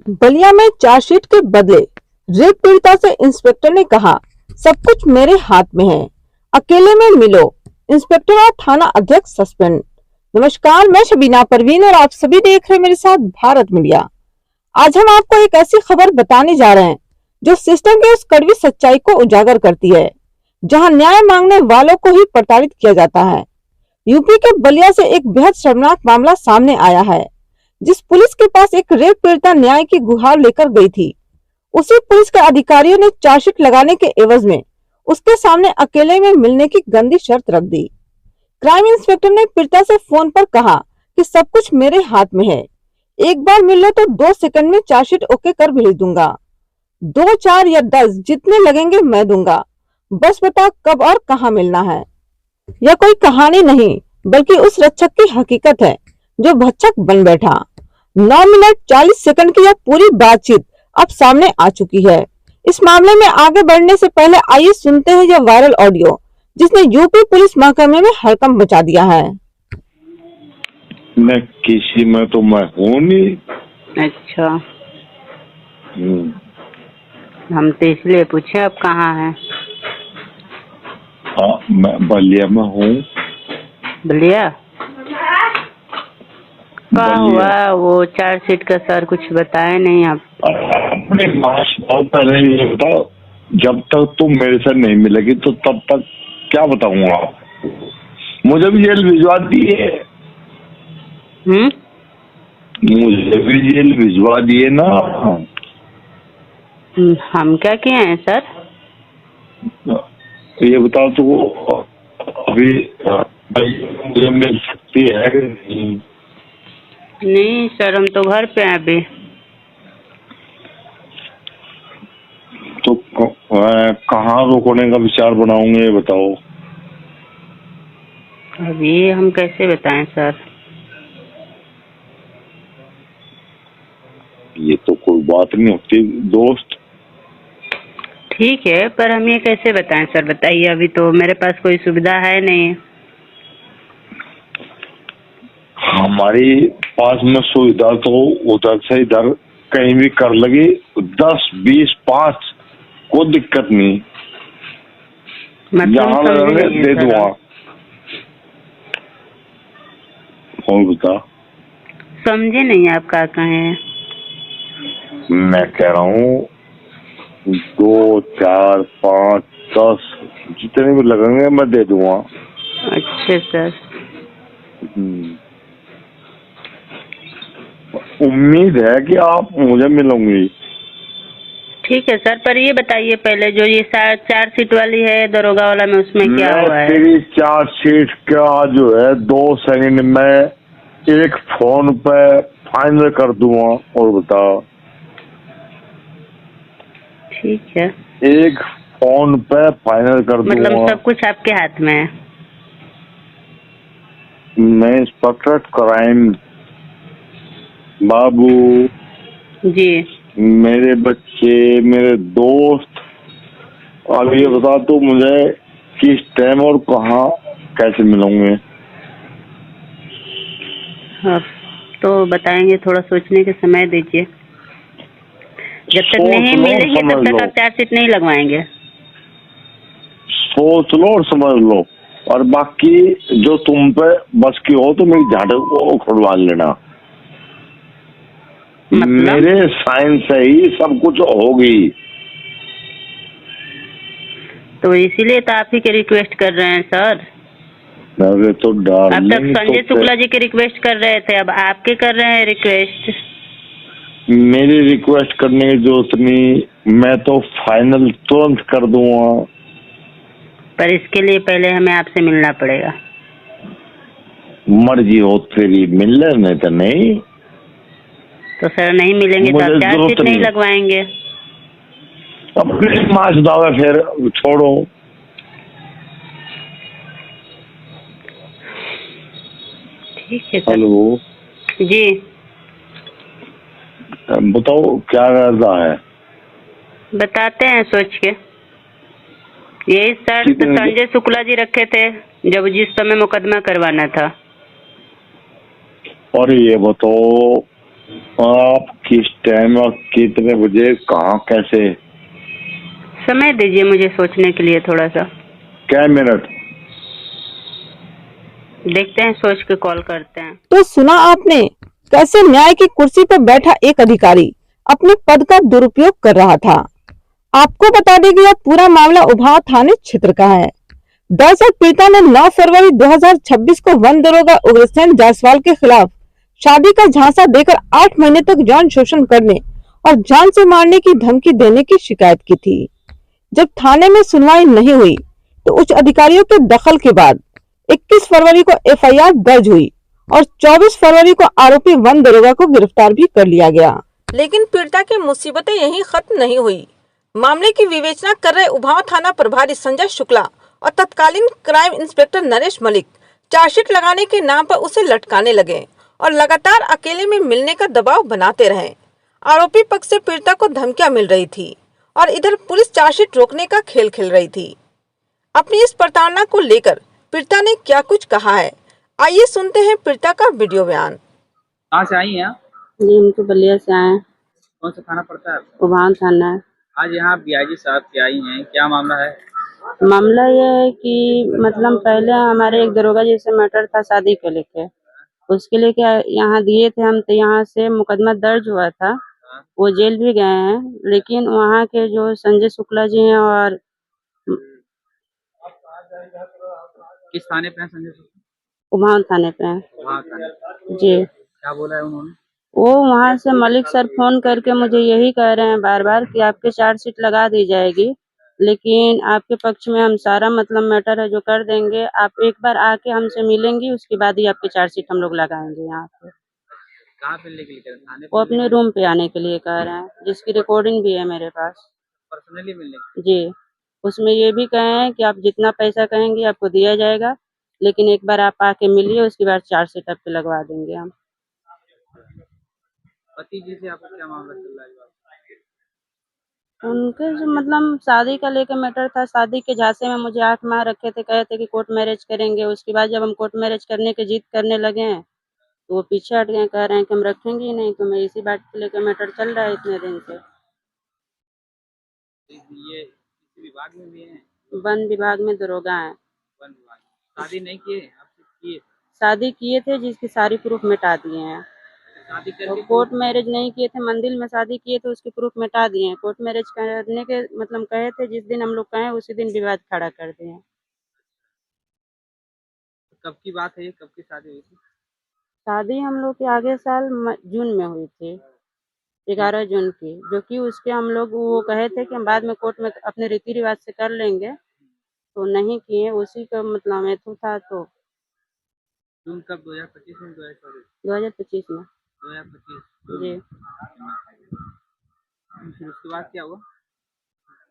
बलिया में चार्जशीट के बदले रेप पीड़िता से इंस्पेक्टर ने कहा, सब कुछ मेरे हाथ में है, अकेले में मिलो। इंस्पेक्टर और थाना अध्यक्ष सस्पेंड। नमस्कार, मैं शबीना परवीन और आप सभी देख रहे हैं मेरे साथ भारत मीडिया। आज हम आपको एक ऐसी खबर बताने जा रहे हैं जो सिस्टम की उस कड़वी सच्चाई को उजागर करती है, जहां न्याय मांगने वालों को ही प्रताड़ित किया जाता है। यूपी के बलिया से एक बेहद शर्मनाक मामला सामने आया है। जिस पुलिस के पास एक रेप पीड़िता न्याय की गुहार लेकर गई थी, उसी पुलिस के अधिकारियों ने चार्जशीट लगाने के एवज में उसके सामने अकेले में मिलने की गंदी शर्त रख दी। क्राइम इंस्पेक्टर ने पीड़िता से फोन पर कहा कि सब कुछ मेरे हाथ में है, एक बार मिल लो तो 2 सेकंड में चार्जशीट ओके कर भेज दूंगा। 2, 4 या 10 जितने लगेंगे मैं दूंगा, बस बता कब और कहाँ मिलना है। यह कोई कहानी नहीं बल्कि उस रक्षक की हकीकत है जो भक्षक बन बैठा। 9 मिनट 40 सेकंड की यह पूरी बातचीत अब सामने आ चुकी है। इस मामले में आगे बढ़ने से पहले आइए सुनते हैं यह वायरल ऑडियो जिसने यूपी पुलिस महकमे में हड़कंप मचा दिया है। मैं किसी में तो मैं हूँ नहीं। अच्छा, हम तो इसलिए पूछे आप कहाँ हैं? हाँ, मैं बलिया में हूँ। बलिया क्या हुआ? वो चार्जशीट का सर कुछ बताए नहीं आप? अपने मास बहुत पहले ये बताओ, जब तक तुम मेरे से नहीं मिलेगी तो तब तक क्या बताऊंगा। मुझे भी जेल भिजवा दिए। मुझे भी जेल भिजवा दिए ना। हम क्या किए हैं सर? ये बताओ तो अभी मुझे मिल सकती है कि नहीं? नहीं सर, हम तो घर पे हैं अभी। तो कहाँ रोकने का विचार बनाऊंगे ये बताओ। अभी हम कैसे बताएं सर? ये तो कोई बात नहीं होती दोस्त। ठीक है, पर हम ये कैसे बताएं सर? बताइए, अभी तो मेरे पास कोई सुविधा है नहीं। हमारी पास में सुविधा तो उधर से इधर कहीं भी कर लगी, 10, 20, 5 कोई दिक्कत नहीं। जहाँ लगेंगे दे दूंगा। कौन बता? समझे नहीं आप क्या कहें? मैं कह रहा हूँ 2, 4, 5, 10 जितने भी लगेंगे मैं दे दूंगा। अच्छा सर। उम्मीद है कि आप मुझे मिलोगी। ठीक है सर, पर ये बताइए पहले, जो ये 4 सीट वाली है दरोगा वाला में, उसमें क्या हुआ है? तेरी 4 सीट का जो है 2 सेकंड में एक फोन पे फाइनल कर दूंगा। और बताओ। ठीक है, एक फोन पे फाइनल कर दूंगा। मतलब सब कुछ आपके हाथ में है? मैं इंस्पेक्टर क्राइम बाबू जी। मेरे बच्चे, मेरे दोस्त, अब ये बता तू मुझे किस टाइम और कहाँ कैसे मिलोगे? हाँ, तो बताएंगे, थोड़ा सोचने का समय दीजिए। जब तक नहीं मिलेगी तब तक आप चार्जशीट नहीं लगवाएंगे? सोच लो और समझ लो, और बाकी जो तुम पे बस की हो तो मेरी झाड़ू को खुलवा लेना। मेरे साइन से ही सब कुछ होगी। तो इसीलिए तो आप ही के रिक्वेस्ट कर रहे हैं सर। अरे तो अब तक संजय शुक्ला जी के रिक्वेस्ट कर रहे थे, अब आपके कर रहे हैं रिक्वेस्ट। मेरी रिक्वेस्ट करने की जरूरत नहीं, मैं तो फाइनल तुरंत कर दूंगा। पर इसके लिए पहले हमें आपसे मिलना पड़ेगा। मर्जी हो तेरी, मिल ले, नहीं तो नहीं। तो सर नहीं मिलेंगे तो आप चार्जशीट नहीं लगवाएंगे? अपने मास दावा फिर छोड़ो। ठीक है सर। हेलो जी बताओ क्या करना है? बताते हैं सोच के। यही शर्त संजय शुक्ला जी रखे थे जब जिस समय मुकदमा करवाना था। और ये बताओ आप किस टाइम और कितने बजे, कहाँ, कैसे? समय दीजिए मुझे सोचने के लिए थोड़ा सा। क्या मिनट? देखते हैं, सोच के कॉल करते हैं। तो सुना आपने कैसे न्याय की कुर्सी पर बैठा एक अधिकारी अपने पद का दुरुपयोग कर रहा था। आपको बता दें कि यह पूरा मामला उभाव थाने क्षेत्र का है। दरअसल पीड़िता ने 9 फरवरी 2026 को वन दरोगा उग्रसेन जायसवाल के खिलाफ शादी का झांसा देकर 8 महीने तक यौन शोषण करने और जान से मारने की धमकी देने की शिकायत की थी। जब थाने में सुनवाई नहीं हुई तो उच्च अधिकारियों के दखल के बाद 21 फरवरी को एफआईआर दर्ज हुई और 24 फरवरी को आरोपी वन दरोगा को गिरफ्तार भी कर लिया गया। लेकिन पीड़िता की मुसीबतें यहीं खत्म नहीं हुई। मामले की विवेचना कर रहे उभाव थाना प्रभारी संजय शुक्ला और तत्कालीन crime inspector Naresh Malik chargesheet लगाने के नाम पर उसे लटकाने लगे और लगातार अकेले में मिलने का दबाव बनाते रहे। आरोपी पक्ष से पीड़िता को धमकियां मिल रही थी और इधर पुलिस चार्जशीट रोकने का खेल खेल रही थी। अपनी इस प्रताड़ना को लेकर पीड़िता ने क्या कुछ कहा है, आइए सुनते हैं पीड़िता का वीडियो बयान। कहाँ से आई हैं आप? जी, हम तो बलिया से आए हैं। कौन सा थाना पड़ता है आपको? उभान थाना है। आज यहाँ बीआईजी साहब के आई हैं, क्या मामला है? मामला ये है कि मतलब पहले हमारे एक दरोगा जी से मैटर था शादी को लेके, उसके लिए क्या यहाँ दिए थे हम, तो यहाँ से मुकदमा दर्ज हुआ था, वो जेल भी गए हैं। लेकिन वहाँ के जो संजय शुक्ला जी हैं और किस थाने पे हैं संजय सिंह? उभान थाने पे हैं। वहाँ थाने। जी, क्या बोला है उन्होंने? वो वहाँ से मलिक सर फोन करके मुझे यही कह रहे हैं बार बार कि आपके चार्जशीट लगा दी जाएगी, लेकिन आपके पक्ष में हम सारा मतलब मैटर है जो कर देंगे, आप एक बार आके हमसे मिलेंगी, उसके बाद ही आपकी चार्जशीट हम लोग लगाएंगे। यहाँ पे कहाँ मिलने के लिए कह रहे हैं? थाने वो पे अपने रूम पे आने के लिए कह रहे हैं, जिसकी रिकॉर्डिंग भी है मेरे पास। पर्सनली मिलने के जी, उसमें ये भी कहे हैं कि आप जितना पैसा कहेंगे आपको दिया जाएगा, लेकिन एक बार आप आके मिलिए, उसके बाद चार्जशीट आप पे लगवा देंगे हम। लिए? पति जी से आपका क्या मामला चल रहा है? उनके जो मतलब शादी का लेके मैटर था, शादी के झांसे में मुझे 8 माह रखे थे, कहे थे कि कोर्ट मैरिज करेंगे। उसके बाद जब हम कोर्ट मैरिज करने की जिद करने लगे हैं तो वो पीछे हट गए, कह रहे हैं कि हम रखेंगे ही नहीं। तो मैं इसी बात को लेकर मैटर चल रहा है इतने दिन से। ये किसी विभाग में भी हैं? वन विभाग में दरोगा है। वन विभाग। शादी नहीं किए? आपसे किए? शादी किए थे, जिसकी सारी प्रूफ मिटा दिए हैं। शादी और करके कोर्ट मैरिज नहीं किए थे, मंदिर में शादी किए थे, उसकी प्रूफ मिटा दिए हैं। कोर्ट मैरिज करने के मतलब कहे थे, जिस दिन हम लोग कहे उसी दिन विवाद खड़ा कर दिए हैं। कब की बात है ये? कब की शादी हुई थी? शादी हम लोग के आगे साल जून में हुई थी, 11 जून की, जो कि उसके हम लोग वो कहे थे कि हम बाद में कोर्ट में अपने रीति रिवाज से कर लेंगे, तो नहीं किए। उसी का मतलब हेतु था। तो जून कब? 2025 में? 2025 में। 2025। जी, फिर उसके बाद क्या हुआ?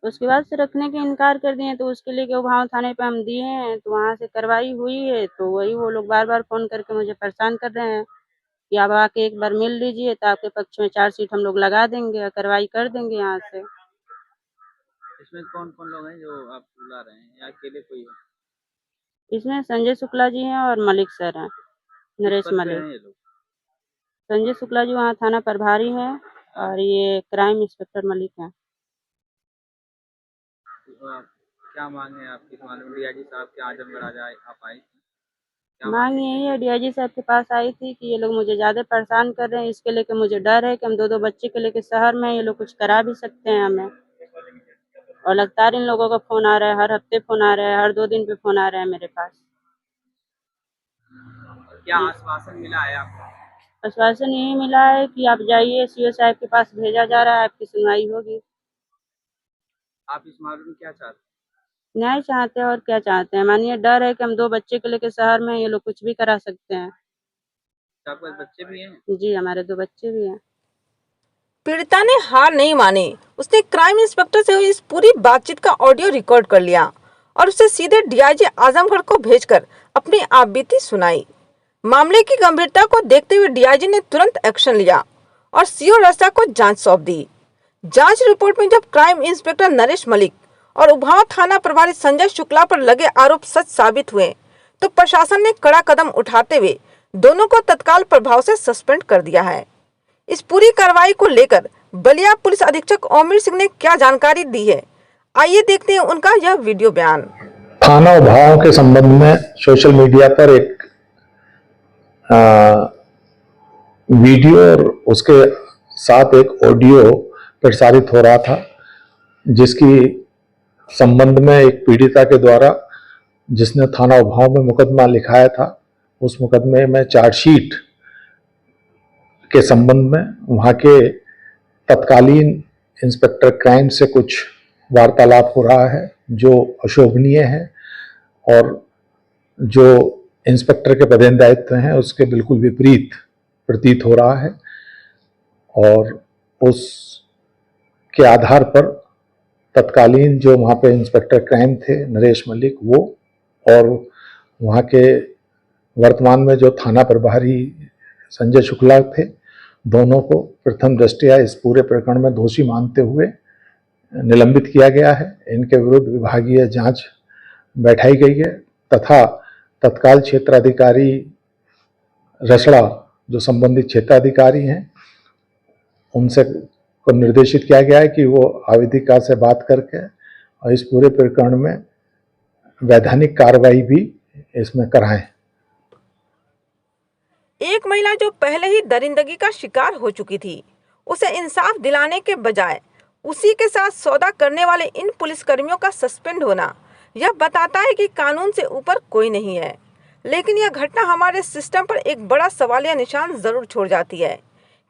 उसके बाद से रखने के इनकार कर दिए, तो उसके लिए उभाव थाने पे हम दिए हैं, तो वहाँ से कार्रवाई हुई है। तो वही वो लोग बार बार फोन करके मुझे परेशान कर रहे हैं कि आप आके एक बार मिल लीजिए, तो आपके पक्ष में चार्जशीट हम लोग लगा देंगे, कार्रवाई कर देंगे यहाँ से। इसमें कौन कौन लोग हैं जो आप बुला रहे हैं, या अकेले कोई है? इसमें संजय शुक्ला जी हैं और मलिक सर हैं, नरेश किस पद पे मलिक। हैं ये लोग? संजय शुक्ला जी वहाँ थाना प्रभारी हैं और ये क्राइम इंस्पेक्टर मलिक हैं। तो आप क्या मांग है आपकी? मालूम डीआईजी साहब के आजमगढ़ आ जाए, आप आई थी? क्या मांग यही है, डीआईजी साहब के पास आई थी कि ये लोग मुझे ज्यादा परेशान कर रहे हैं, इसके लेके मुझे डर है कि हम 2-2 बच्चे के लेके शहर में, ये लोग कुछ करा भी सकते हैं हमें। और लगातार इन लोगों का फोन आ रहा है, हर हफ्ते फोन आ रहा है, हर 2 दिन पे फोन आ रहा है मेरे पास। क्या आश्वासन मिला है आपको? आश्वासन यही मिला है कि आप जाइए, सीओ साहब के पास भेजा जा रहा है, आपकी सुनवाई होगी। आप इस मामले में क्या चाहते हैं? न्याय चाहते हैं और क्या चाहते हैं। मानिए डर है कि हम 2 बच्चे के लेके शहर में, ये लोग कुछ भी करा सकते हैं। आपके पास बच्चे भी हैं? जी, हमारे 2 बच्चे भी हैं। पीड़िता ने हार नहीं मानी। उसने क्राइम इंस्पेक्टर से हुई इस पूरी बातचीत का ऑडियो रिकॉर्ड कर लिया और उसे सीधे डीआईजी आजमगढ़ को भेजकर अपनी आपबीती सुनाई। मामले की गंभीरता को देखते हुए डीआईजी ने तुरंत एक्शन लिया और सीओ रस्ता को जांच सौंप दी। जांच रिपोर्ट में जब क्राइम इंस्पेक्टर नरेश मलिक और उभाव थाना प्रभारी संजय शुक्ला पर लगे आरोप सच साबित हुए, तो प्रशासन ने कड़ा कदम उठाते हुए दोनों को तत्काल प्रभाव से सस्पेंड कर दिया है। इस पूरी कार्रवाई को लेकर बलिया पुलिस अधीक्षक ओमवीर सिंह ने क्या जानकारी दी है, आइए देखते हैं उनका यह वीडियो बयान। थाना उभाव के संबंध में सोशल मीडिया पर एक वीडियो और उसके साथ एक ऑडियो प्रसारित हो रहा था, जिसकी संबंध में एक पीड़िता के द्वारा जिसने थाना उभाव में मुकदमा लिखाया था, उस मुकदमे में चार्जशीट के संबंध में वहाँ के तत्कालीन इंस्पेक्टर क्राइम से कुछ वार्तालाप हो रहा है जो अशोभनीय है और जो इंस्पेक्टर के पदेन दायित्व हैं उसके बिल्कुल विपरीत प्रतीत हो रहा है। और उस के आधार पर तत्कालीन जो वहाँ पे इंस्पेक्टर क्राइम थे नरेश मलिक, वो और वहाँ के वर्तमान में जो थाना प्रभारी संजय शुक्ला थे, दोनों को प्रथम दृष्टया इस पूरे प्रकरण में दोषी मानते हुए निलंबित किया गया है। इनके विरुद्ध विभागीय जांच बैठाई गई है तथा तत्काल क्षेत्राधिकारी रसड़ा जो संबंधित क्षेत्राधिकारी हैं उनसे को निर्देशित किया गया है कि वो आवेदिका से बात करके और इस पूरे प्रकरण में वैधानिक कार्रवाई भी इसमें कराएं। एक महिला जो पहले ही दरिंदगी का शिकार हो चुकी थी, उसे इंसाफ दिलाने के बजाय उसी के साथ सौदा करने वाले इन पुलिसकर्मियों का सस्पेंड होना यह बताता है कि कानून से ऊपर कोई नहीं है। लेकिन यह घटना हमारे सिस्टम पर एक बड़ा सवालिया निशान जरूर छोड़ जाती है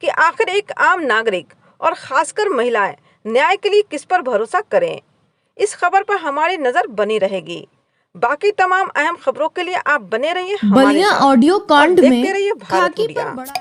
कि आखिर एक आम नागरिक और खासकर महिलाएं न्याय के लिए किस पर भरोसा करें। इस खबर पर हमारी नजर बनी रहेगी। बाकी तमाम अहम खबरों के लिए आप बने रहिए हमारे बलिया साथ ऑडियो कांड और में देखते रहिए भारत खाकी मीडिया। पर बड़ा